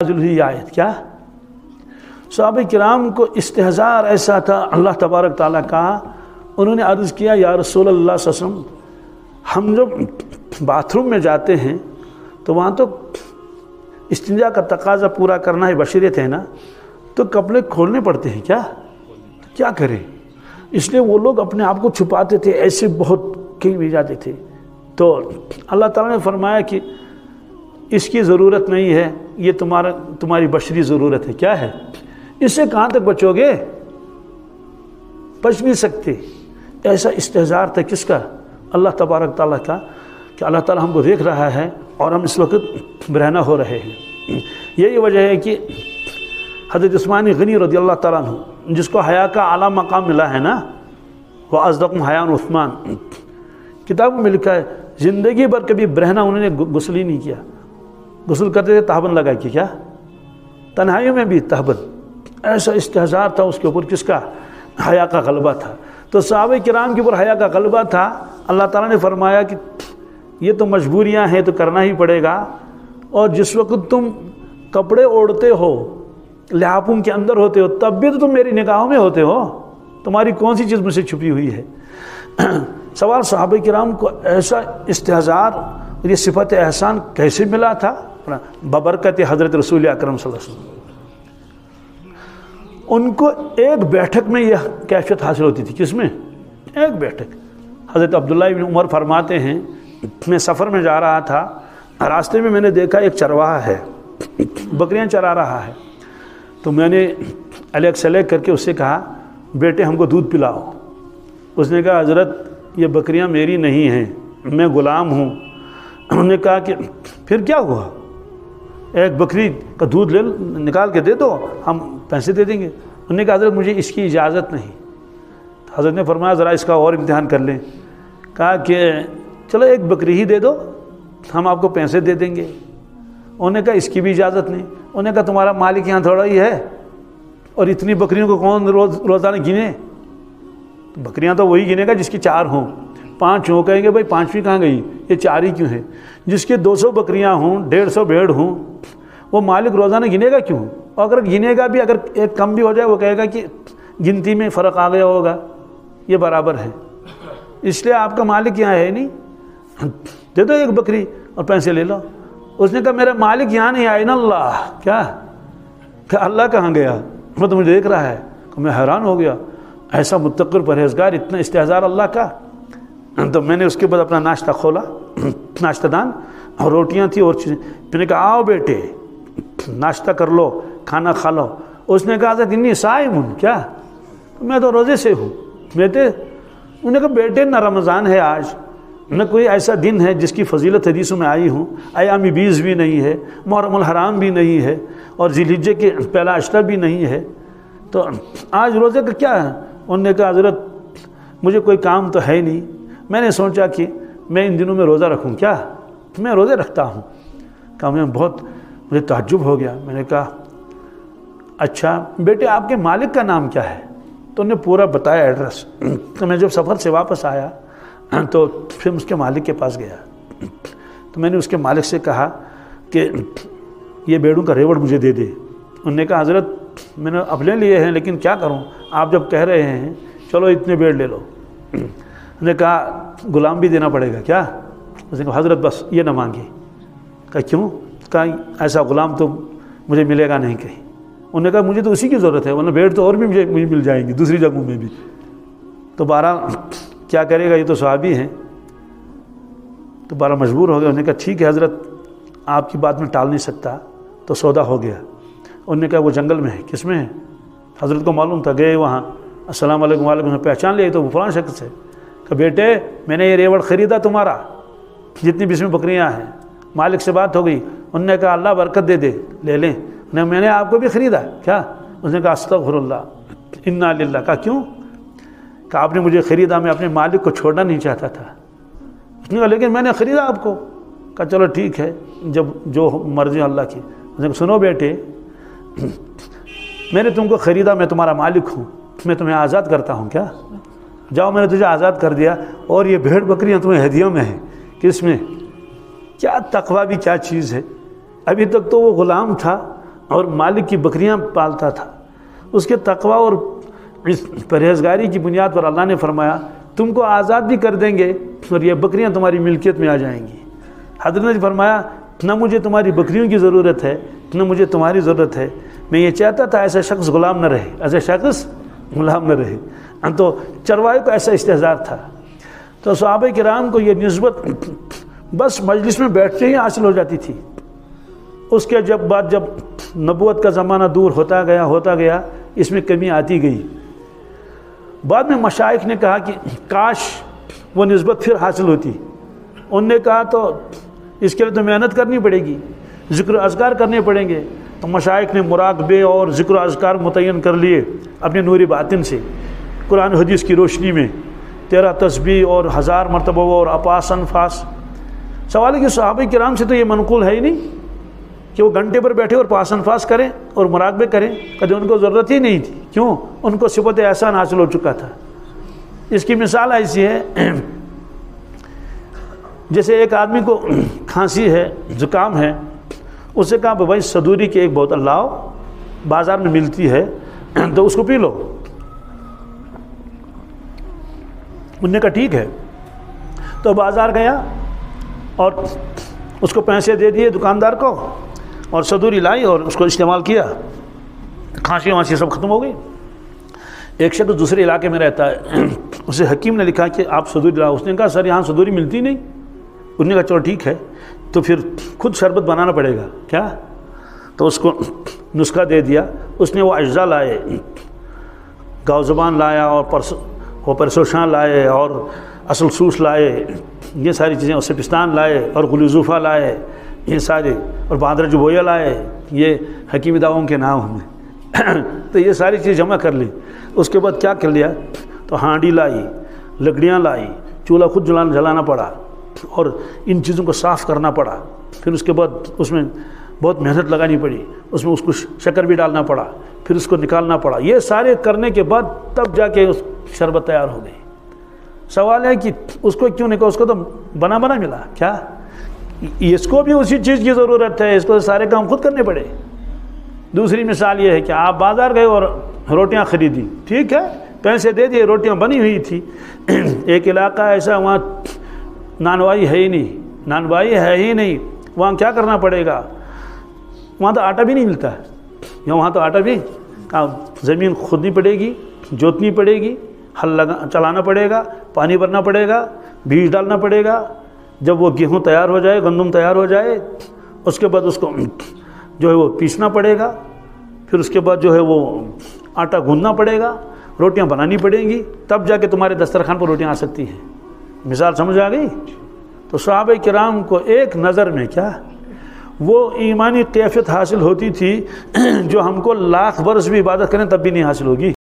نازل ہوئی آیت کیا؟ صحابہ کرام کو استحضار ایسا تھا اللہ تبارک تعالیٰ کا، انہوں نے عرض کیا یا رسول اللہ صلی اللہ علیہ وسلم، ہم جب باتھ روم میں جاتے ہیں تو وہاں تو استنجا کا تقاضا پورا کرنا ہے، بشریت ہے نا، تو کپڑے کھولنے پڑتے ہیں کیا کریں؟ اس لیے وہ لوگ اپنے آپ کو چھپاتے تھے، ایسے بہت کہیں بھی جاتے تھے۔ تو اللہ تعالیٰ نے فرمایا کہ اس کی ضرورت نہیں ہے، یہ تمہاری بشری ضرورت ہے۔ کیا ہے؟ اس سے کہاں تک بچو گے؟ بچ نہیں سکتے۔ ایسا استحضار تھا کس کا؟ اللہ تبارک تعالیٰ کا، کہ اللہ تعالیٰ ہم کو دیکھ رہا ہے اور ہم اس وقت برہنہ ہو رہے ہیں۔ یہی وجہ ہے کہ حضرت عثمان غنی رضی اللہ تعالیٰ عنہ، جس کو حیا کا اعلیٰ مقام ملا ہے نا، وہ اصدقم حیاء عثمان، کتابوں میں لکھا ہے زندگی بھر کبھی برہنہ انہوں نے غسل ہی نہیں کیا، غسل کرتے تھے تہبند لگا کے، کیا تنہائیوں میں بھی تہبند۔ ایسا استحضار تھا اس کے اوپر، کس کا؟ حیا کا غلبہ تھا۔ تو صحابہ کرام کے اوپر حیا کا غلبہ تھا۔ اللہ تعالیٰ نے فرمایا کہ یہ تو مجبوریاں ہیں تو کرنا ہی پڑے گا، اور جس وقت تم کپڑے اوڑھتے ہو، لحافوں کے اندر ہوتے ہو، تب بھی تو تم میری نگاہوں میں ہوتے ہو، تمہاری کون سی چیز مجھ سے چھپی ہوئی ہے؟ سوال صحابہ کرام کو ایسا استحضار، یہ صفت احسان کیسے ملا تھا؟ ببرکت حضرت رسول اکرم صلی اللہ علیہ وسلم۔ ان کو ایک بیٹھک میں یہ کیفیت حاصل ہوتی تھی۔ کس میں؟ ایک بیٹھک۔ حضرت عبداللہ بن عمر فرماتے ہیں، میں سفر میں جا رہا تھا، راستے میں نے دیکھا ایک چرواہا ہے، بکریاں چرا رہا ہے، تو میں نے الیک سلیک کر کے اس سے کہا بیٹے ہم کو دودھ پلاؤ۔ اس نے کہا حضرت یہ بکریاں میری نہیں ہیں، میں غلام ہوں۔ انہوں نے کہا کہ پھر کیا ہوا؟ ایک بکری کا دودھ نکال کے دے دو، ہم پیسے دے دیں گے۔ انہوں نے کہا حضرت مجھے اس کی اجازت نہیں۔ حضرت نے فرمایا ذرا اس کا اور امتحان کر لیں۔ کہا کہ چلو ایک بکری ہی دے دو، ہم آپ کو پیسے دے دیں گے۔ انہوں نے کہا اس کی بھی اجازت نہیں۔ انہوں نے کہا تمہارا مالک یہاں تھوڑا ہی ہے، اور اتنی بکریوں کو کون روزانہ گنے؟ بکریاں تو وہی گنے گا جس کی 4 ہوں، 5 ہوں، کہیں گے بھائی 5ویں کہاں گئی، یہ 4 ہی کیوں ہے؟ جس کے 200 بکریاں ہوں، 150 بھیڑ ہوں، وہ مالک روزانہ گنے گا کیوں؟ اور اگر گنے گا بھی، اگر ایک کم بھی ہو جائے، وہ کہے گا کہ گنتی میں فرق آ گیا ہوگا، یہ برابر ہے، اس لیے آپ کا مالک یہاں ہے نہیں، دے دو ایک بکری اور پیسے لے لو۔ اس نے کہا میرا مالک یہاں نہیں آئے نا اللہ۔ کیا کہ اللہ کہاں گیا؟ وہ تو مجھے دیکھ رہا ہے۔ میں حیران ہو گیا، ایسا متقی پرہیزگار، اتنا استحضار اللہ کا۔ تو میں نے اس کے بعد اپنا ناشتہ کھولا، ناشتہ دان اور روٹیاں تھیں اور چیزیں، میں نے کہا آؤ بیٹے ناشتہ کر لو، کھانا کھا لو۔ اس نے کہا حضرت انی صائم ہوں، کیا میں تو روزے سے ہوں بیٹے۔ انہوں نے کہا بیٹے نہ رمضان ہے آج، نہ کوئی ایسا دن ہے جس کی فضیلت حدیثوں میں آئی ہوں، ایام 20 بھی نہیں ہے، محرم الحرام بھی نہیں ہے، اور ذی الحجہ کے پہلا عشرہ بھی نہیں ہے، تو آج روزے کا کیا ہے؟ انہوں نے کہا حضرت مجھے کوئی کام تو ہے نہیں، میں نے سوچا کہ میں ان دنوں میں روزہ رکھوں۔ کیا میں روزے رکھتا ہوں؟ کہا مجھے تعجب ہو گیا۔ میں نے کہا اچھا بیٹے آپ کے مالک کا نام کیا ہے؟ تو انہوں نے پورا بتایا ایڈریس۔ تو میں جب سفر سے واپس آیا تو پھر اس کے مالک کے پاس گیا، تو میں نے اس کے مالک سے کہا کہ یہ بیڑوں کا ریوڑ مجھے دے دے۔ انہوں نے کہا حضرت میں نے اپنے لیے ہیں لیکن کیا کروں، آپ جب کہہ رہے ہیں چلو اتنے بیڑ لے لو۔ انہوں نے کہا غلام بھی دینا پڑے گا کیا؟ اس نے کہا حضرت بس یہ نہ مانگی۔ کہا کیوں؟ کہا ایسا غلام تو مجھے ملے گا نہیں کہیں۔ انہوں نے کہا مجھے تو اسی کی ضرورت ہے، ورنہ بیڑ تو اور بھی مجھے مل جائیں گی دوسری جگہوں میں بھی۔ تو بہرحال کیا کرے گا، یہ تو صحابی ہیں، تو بہرحال مجبور ہو گیا۔ انہوں نے کہا ٹھیک ہے حضرت آپ کی بات میں ٹال نہیں سکتا، تو سودا ہو گیا۔ انہوں نے کہا وہ جنگل میں ہے۔ کس میں ہے؟ حضرت کو معلوم تھا، گئے وہاں، السلام علیکم وعلیکم، پہچان لیا تو وہ فلاں شخص ہے۔ کہ بیٹے میں نے یہ ریوڑ خریدا تمہارا، جتنی بھی اس میں بکریاں ہیں، مالک سے بات ہو گئی۔ انہوں نے کہا اللہ برکت دے دے، لے لیں۔ میں نے آپ کو بھی خریدا کیا؟ اس نے کہا استغفر اللہ انا للہ۔ کہا کیوں؟ کہ آپ نے مجھے خریدا، میں اپنے مالک کو چھوڑنا نہیں چاہتا تھا۔ اس نے کہا لیکن میں نے خریدا آپ کو۔ کہا چلو ٹھیک ہے، جب جو مرضی اللہ کی۔ اس نے کہا سنو بیٹے میں نے تم کو خریدا، میں تمہارا مالک ہوں، میں تمہیں آزاد کرتا ہوں کیا؟ جاؤ میں نے تجھے آزاد کر دیا، اور یہ بھیڑ بکریاں تمہیں ہدیوں میں ہیں۔ کس میں؟ کیا تقویٰ بھی کیا چیز ہے۔ ابھی تک تو وہ غلام تھا، اور مالک کی بکریاں پالتا تھا. اس کے تقوی اور پرہیزگاری کی بنیاد پر اللہ نے فرمایا تم کو آزاد بھی کر دیں گے اور یہ بکریاں تمہاری ملکیت میں آ جائیں گی. حضرت نے فرمایا نہ مجھے تمہاری بکریوں کی ضرورت ہے نہ مجھے تمہاری ضرورت ہے. میں یہ چاہتا تھا ایسا شخص غلام نہ رہے، ایسا شخص غلام نہ رہے. تو چرواہے کو ایسا استحضار تھا. تو صحابہ کرام کو یہ نسبت بس مجلس میں بیٹھتے ہی حاصل ہو جاتی تھی. اس کے جب نبوت کا زمانہ دور ہوتا گیا اس میں کمی آتی گئی. بعد میں مشائخ نے کہا کہ کاش وہ نسبت پھر حاصل ہوتی. انہوں نے کہا تو اس کے لیے تو محنت کرنی پڑے گی، ذکر و اذکار کرنے پڑیں گے. تو مشائخ نے مراقبے اور ذکر و اذکار متعین کر لیے اپنے نور باطن سے، قرآن حدیث کی روشنی میں 13 تسبیح اور 1000 مرتبہ اور اپاس انفاس. سوال ہے کہ صحابہ کرام سے تو یہ منقول ہے ہی نہیں کہ وہ گھنٹے پر بیٹھے اور پاس انفاس کریں اور مراقبے کریں. کبھی ان کو ضرورت ہی نہیں تھی. کیوں؟ ان کو صفت احسان حاصل ہو چکا تھا. اس کی مثال ایسی ہے جیسے ایک آدمی کو کھانسی ہے، زکام ہے، اس سے کہا بھائی صدوری کی ایک بوتل لاؤ، بازار میں ملتی ہے تو اس کو پی لو. انہوں نے کہا ٹھیک ہے. تو بازار گیا اور اس کو پیسے دے دیے دکاندار کو اور صدوری لائی اور اس کو استعمال کیا. کھانسی وانسی سب ختم ہو گئی. ایک شخص دوسرے علاقے میں رہتا ہے، اسے حکیم نے لکھا کہ آپ صدوری لاؤ. اس نے کہا سر یہاں صدوری ملتی نہیں. انہوں نے کہا چلو ٹھیک ہے تو پھر خود شربت بنانا پڑے گا. کیا؟ تو اس کو نسخہ دے دیا. اس نے وہ اجزاء لائے، گاؤ زبان لایا اور پرسوشان لائے اور اصل سوس لائے، یہ ساری چیزیں، اس سے پستان لائے اور گلوزوفہ لائے، یہ سارے، اور بادرج بویا لائے، یہ حکیمی دواؤں کے نام ہمیں. تو یہ ساری چیز جمع کر لی. اس کے بعد کیا کر لیا؟ تو ہانڈی لائی، لکڑیاں لائی، چولہا خود جلانا پڑا اور ان چیزوں کو صاف کرنا پڑا. پھر اس کے بعد اس میں بہت محنت لگانی پڑی، اس میں اس کو شکر بھی ڈالنا پڑا، پھر اس کو نکالنا پڑا. یہ سارے کرنے کے بعد تب جا کے اس شربت تیار ہو گئی. سوال ہے کہ اس کو کیوں نہیں کہا؟ اس کو تو بنا ملا. کیا اس کو بھی اسی چیز کی ضرورت ہے، اس کو سارے کام خود کرنے پڑے. دوسری مثال یہ ہے کہ آپ بازار گئے اور روٹیاں خریدی، ٹھیک ہے، پیسے دے دیے، روٹیاں بنی ہوئی تھی. ایک علاقہ ایسا وہاں نانوائی ہے ہی نہیں، وہاں کیا کرنا پڑے گا؟ وہاں تو آٹا بھی نہیں ملتا ہے. وہاں تو آٹا بھی زمین کھودنی پڑے گی، جوتنی پڑے گی، ہل چلانا پڑے گا، پانی بھرنا پڑے گا، بیج ڈالنا پڑے گا. جب وہ گیہوں تیار ہو جائے، گندم تیار ہو جائے، اس کے بعد اس کو جو ہے وہ پیسنا پڑے گا. پھر اس کے بعد جو ہے وہ آٹا گوندنا پڑے گا، روٹیاں بنانی پڑیں گی، تب جا کے تمہارے دسترخوان پر روٹیاں آ سکتی ہیں. مثال سمجھ آ گئی؟ تو صحابہ کرام کو ایک نظر میں کیا وہ ایمانی کیفیت حاصل ہوتی تھی جو ہم کو 1,00,000 برس بھی عبادت کریں تب بھی نہیں حاصل ہوگی.